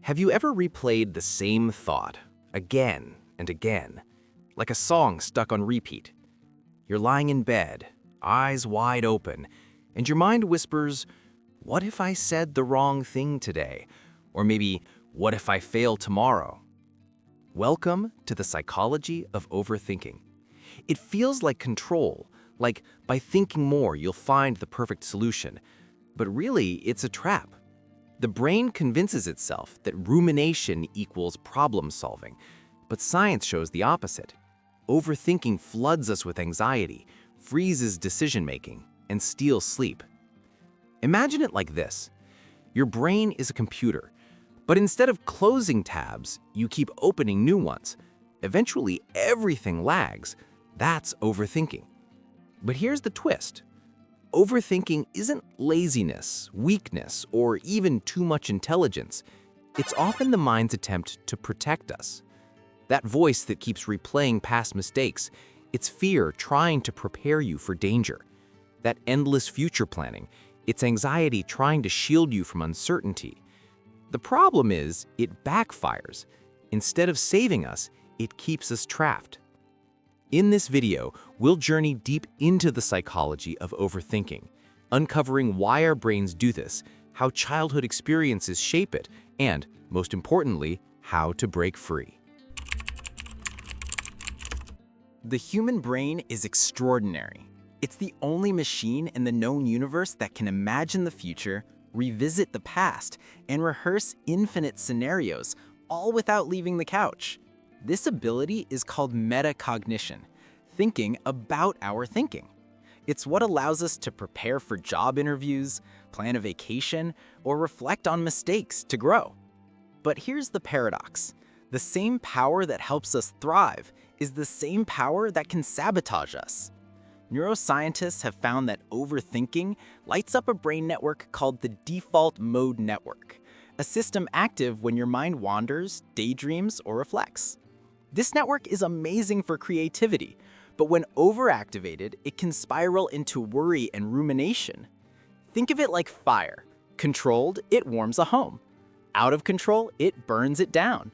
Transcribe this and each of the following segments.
Have you ever replayed the same thought again and again, like a song stuck on repeat? You're lying in bed, eyes wide open, and your mind whispers, "What if I said the wrong thing today?" Or maybe, "What if I fail tomorrow?" Welcome to the psychology of overthinking. It feels like control, like by thinking more you'll find the perfect solution. But really, it's a trap. The brain convinces itself that rumination equals problem solving, but science shows the opposite. Overthinking floods us with anxiety, freezes decision-making, and steals sleep. Imagine it like this. Your brain is a computer, but instead of closing tabs, you keep opening new ones. Eventually, everything lags. That's overthinking. But here's the twist. Overthinking isn't laziness, weakness, or even too much intelligence. It's often the mind's attempt to protect us. That voice that keeps replaying past mistakes, it's fear trying to prepare you for danger. That endless future planning, it's anxiety trying to shield you from uncertainty. The problem is, it backfires. Instead of saving us, it keeps us trapped. In this video, we'll journey deep into the psychology of overthinking, uncovering why our brains do this, how childhood experiences shape it, and, most importantly, how to break free. The human brain is extraordinary. It's the only machine in the known universe that can imagine the future, revisit the past, and rehearse infinite scenarios, all without leaving the couch. This ability is called metacognition, thinking about our thinking. It's what allows us to prepare for job interviews, plan a vacation, or reflect on mistakes to grow. But here's the paradox. The same power that helps us thrive is the same power that can sabotage us. Neuroscientists have found that overthinking lights up a brain network called the default mode network, a system active when your mind wanders, daydreams, or reflects. This network is amazing for creativity, but when overactivated, it can spiral into worry and rumination. Think of it like fire. Controlled, it warms a home. Out of control, it burns it down.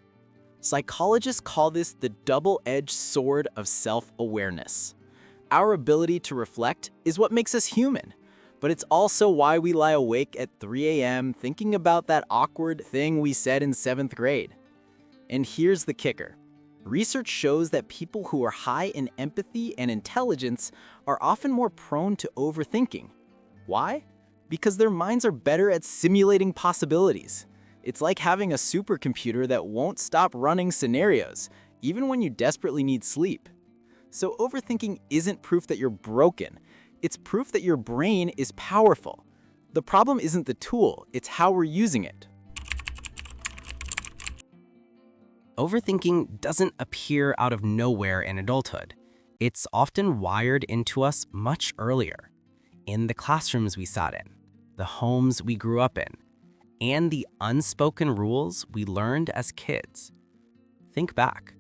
Psychologists call this the double-edged sword of self-awareness. Our ability to reflect is what makes us human, but it's also why we lie awake at 3 a.m. thinking about that awkward thing we said in 7th grade. And here's the kicker. Research shows that people who are high in empathy and intelligence are often more prone to overthinking. Why? Because their minds are better at simulating possibilities. It's like having a supercomputer that won't stop running scenarios, even when you desperately need sleep. So overthinking isn't proof that you're broken. It's proof that your brain is powerful. The problem isn't the tool, it's how we're using it. Overthinking doesn't appear out of nowhere in adulthood. It's often wired into us much earlier, in the classrooms we sat in, the homes we grew up in, and the unspoken rules we learned as kids. Think back.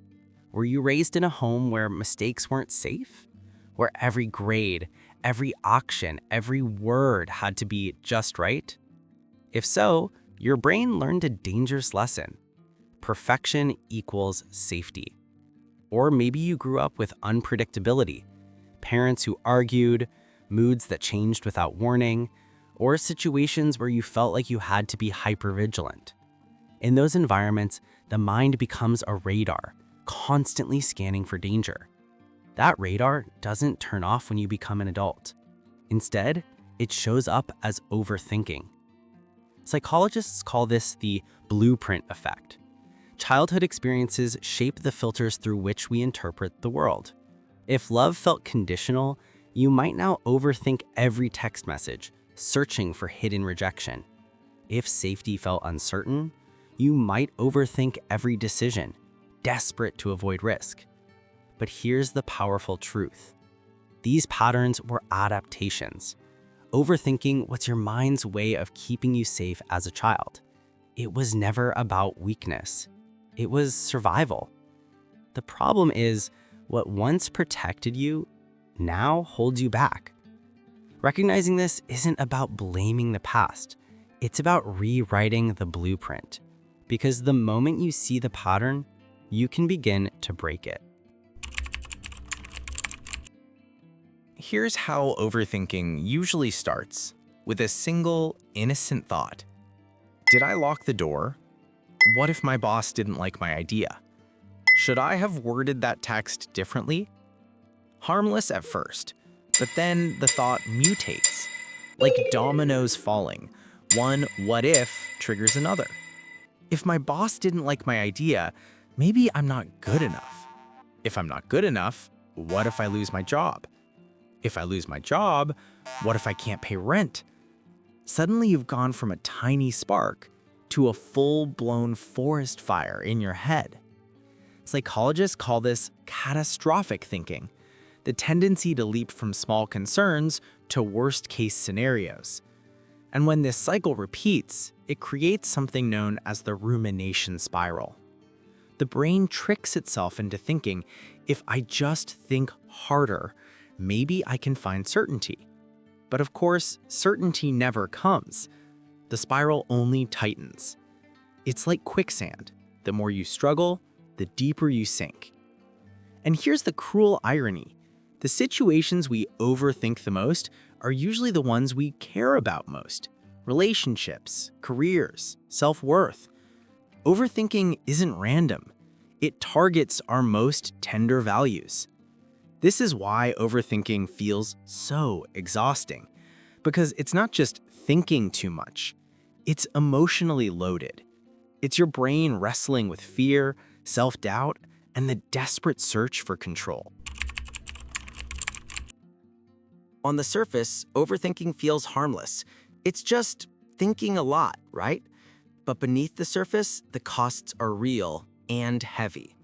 Were you raised in a home where mistakes weren't safe? Where every grade, every auction, every word had to be just right? If so, your brain learned a dangerous lesson. Perfection equals safety. Or maybe you grew up with unpredictability, parents who argued, moods that changed without warning, or situations where you felt like you had to be hypervigilant. In those environments, the mind becomes a radar, constantly scanning for danger. That radar doesn't turn off when you become an adult. Instead, it shows up as overthinking. Psychologists call this the blueprint effect. Childhood experiences shape the filters through which we interpret the world. If love felt conditional, you might now overthink every text message, searching for hidden rejection. If safety felt uncertain, you might overthink every decision, desperate to avoid risk. But here's the powerful truth. These patterns were adaptations. Overthinking was your mind's way of keeping you safe as a child. It was never about weakness. It was survival. The problem is, what once protected you now holds you back. Recognizing this isn't about blaming the past. It's about rewriting the blueprint. because the moment you see the pattern, you can begin to break it. Here's how overthinking usually starts, with a single, innocent thought. Did I lock the door? What if my boss didn't like my idea? Should I have worded that text differently? Harmless at first, but then the thought mutates, like dominoes falling. One what if triggers another. If my boss didn't like my idea, maybe I'm not good enough. If I'm not good enough, what if I lose my job? If I lose my job, what if I can't pay rent? Suddenly you've gone from a tiny spark to a full-blown forest fire in your head. Psychologists call this catastrophic thinking, the tendency to leap from small concerns to worst-case scenarios. And when this cycle repeats, it creates something known as the rumination spiral. The brain tricks itself into thinking, if I just think harder, maybe I can find certainty. But of course, certainty never comes. The spiral only tightens. It's like quicksand. The more you struggle, the deeper you sink. And here's the cruel irony. The situations we overthink the most are usually the ones we care about most. Relationships, careers, self-worth. Overthinking isn't random. It targets our most tender values. This is why overthinking feels so exhausting, because it's not just thinking too much, it's emotionally loaded. It's your brain wrestling with fear, self-doubt, and the desperate search for control. On the surface, overthinking feels harmless. It's just thinking a lot, right? But beneath the surface, the costs are real and heavy.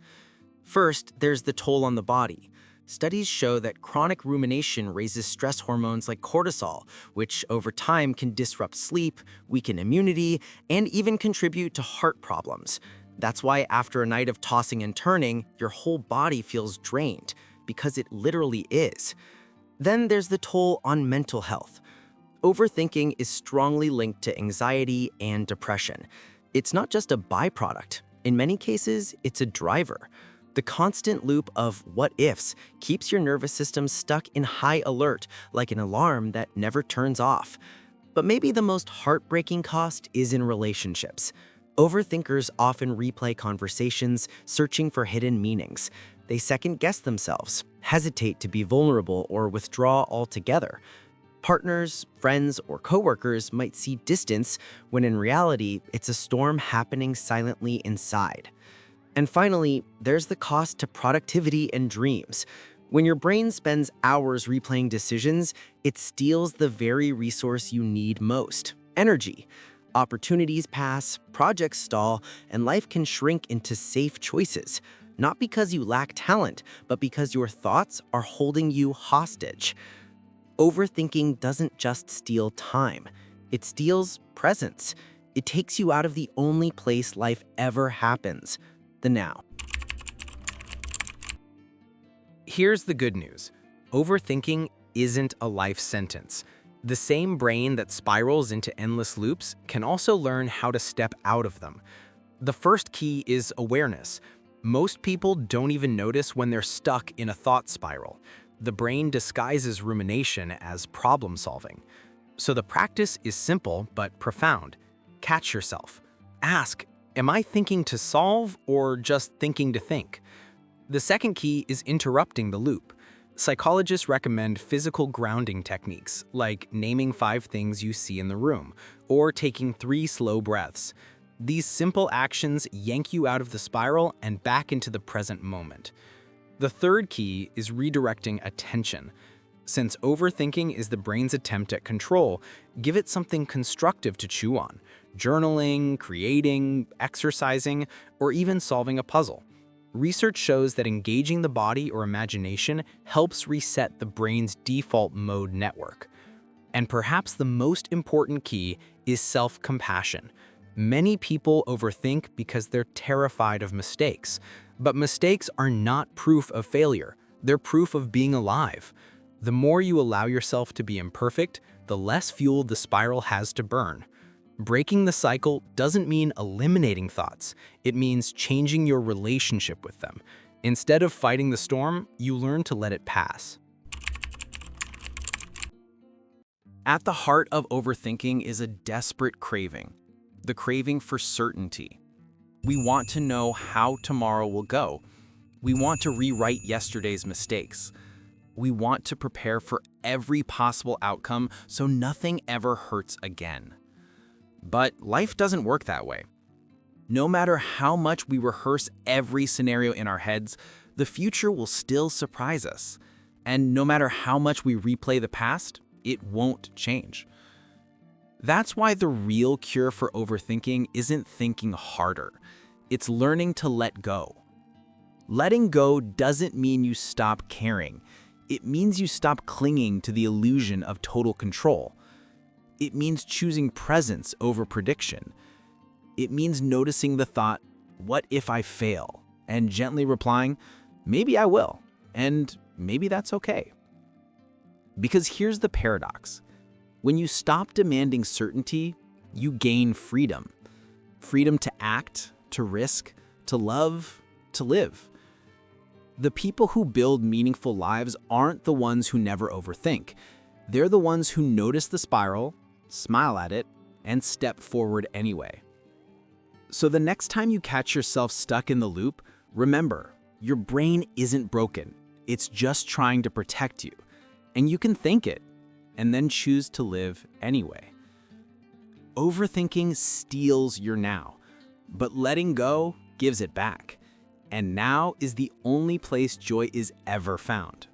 First, there's the toll on the body. Studies show that chronic rumination raises stress hormones like cortisol, which over time can disrupt sleep, weaken immunity, and even contribute to heart problems. That's why after a night of tossing and turning, your whole body feels drained, because it literally is. Then there's the toll on mental health. Overthinking is strongly linked to anxiety and depression. It's not just a byproduct. In many cases, it's a driver. The constant loop of what-ifs keeps your nervous system stuck in high alert, like an alarm that never turns off. But maybe the most heartbreaking cost is in relationships. Overthinkers often replay conversations, searching for hidden meanings. They second-guess themselves, hesitate to be vulnerable, or withdraw altogether. Partners, friends, or coworkers might see distance when in reality, it's a storm happening silently inside. And finally, there's the cost to productivity and dreams. When your brain spends hours replaying decisions, it steals the very resource you need most: energy. Opportunities pass, projects stall, and life can shrink into safe choices. Not because you lack talent, but because your thoughts are holding you hostage. Overthinking doesn't just steal time. It steals presence. It takes you out of the only place life ever happens: the now. Here's the good news. Overthinking isn't a life sentence. The same brain that spirals into endless loops can also learn how to step out of them. The first key is awareness. Most people don't even notice when they're stuck in a thought spiral. The brain disguises rumination as problem solving. So the practice is simple but profound. Catch yourself. Ask, am I thinking to solve or just thinking to think? The second key is interrupting the loop. Psychologists recommend physical grounding techniques, like naming 5 things you see in the room, or taking 3 slow breaths. These simple actions yank you out of the spiral and back into the present moment. The third key is redirecting attention. Since overthinking is the brain's attempt at control, give it something constructive to chew on: journaling, creating, exercising, or even solving a puzzle. Research shows that engaging the body or imagination helps reset the brain's default mode network. And perhaps the most important key is self-compassion. Many people overthink because they're terrified of mistakes. But mistakes are not proof of failure. They're proof of being alive. The more you allow yourself to be imperfect, the less fuel the spiral has to burn. Breaking the cycle doesn't mean eliminating thoughts. It means changing your relationship with them. Instead of fighting the storm, you learn to let it pass. At the heart of overthinking is a desperate craving, the craving for certainty. We want to know how tomorrow will go. We want to rewrite yesterday's mistakes. We want to prepare for every possible outcome so nothing ever hurts again. But life doesn't work that way. No matter how much we rehearse every scenario in our heads, the future will still surprise us. And no matter how much we replay the past, it won't change. That's why the real cure for overthinking isn't thinking harder. It's learning to let go. Letting go doesn't mean you stop caring. It means you stop clinging to the illusion of total control. It means choosing presence over prediction. It means noticing the thought, what if I fail? And gently replying, maybe I will, and maybe that's okay. Because here's the paradox. When you stop demanding certainty, you gain freedom. Freedom to act, to risk, to love, to live. The people who build meaningful lives aren't the ones who never overthink. They're the ones who notice the spiral, smile at it, and step forward anyway. So the next time you catch yourself stuck in the loop, remember, your brain isn't broken. It's just trying to protect you. And you can think it, and then choose to live anyway. Overthinking steals your now, but letting go gives it back. And now is the only place joy is ever found.